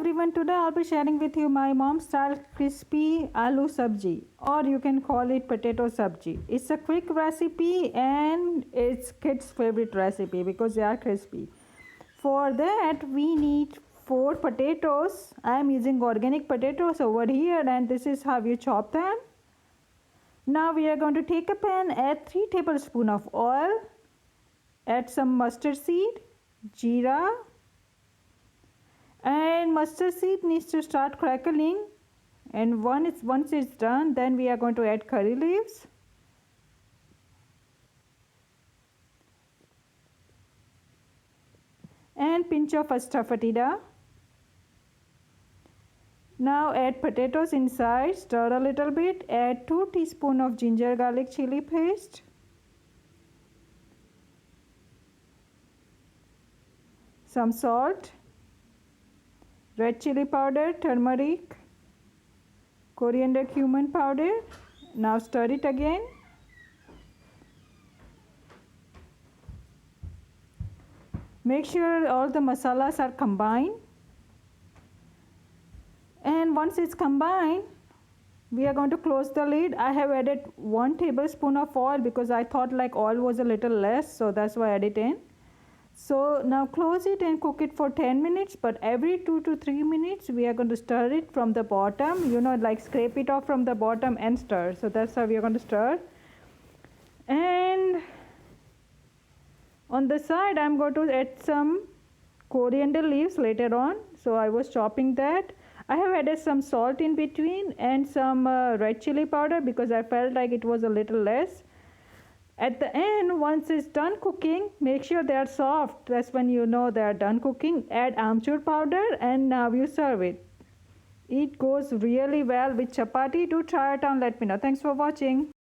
everyone, today I'll be sharing with you my mom's style crispy aloo sabji, or you can call it potato sabji. It's a quick recipe and it's kids' favorite recipe because they are crispy. For that we need 4 potatoes. I am using organic potatoes over here and this is how you chop them. Now we are going to take a pan, add 3 tablespoons of oil, add some mustard seed, jeera, and mustard seed needs to start crackling, and once it's done, then we are going to add curry leaves, and pinch of asafoetida. Now add potatoes inside, stir a little bit, add 2 teaspoons of ginger garlic chili paste, some salt, red chili powder, turmeric, coriander, cumin powder. Now stir it again. Make sure all the masalas are combined. And once it's combined, we are going to close the lid. I have added 1 tablespoon of oil because I thought like oil was a little less, so that's why I added it in. So now close it and cook it for 10 minutes, but every 2 to 3 minutes we are going to stir it from the bottom, like scrape it off from the bottom and stir. So that's how we are going to stir. And on the side I'm going to add some coriander leaves later on, so I was chopping that. I have added some salt in between and some red chili powder because I felt like it was a little less. At the end, once it's done cooking, make sure they are soft. That's when you know they are done cooking. Add amchur powder and now you serve it. It goes really well with chapati. Do try it and let me know. Thanks for watching.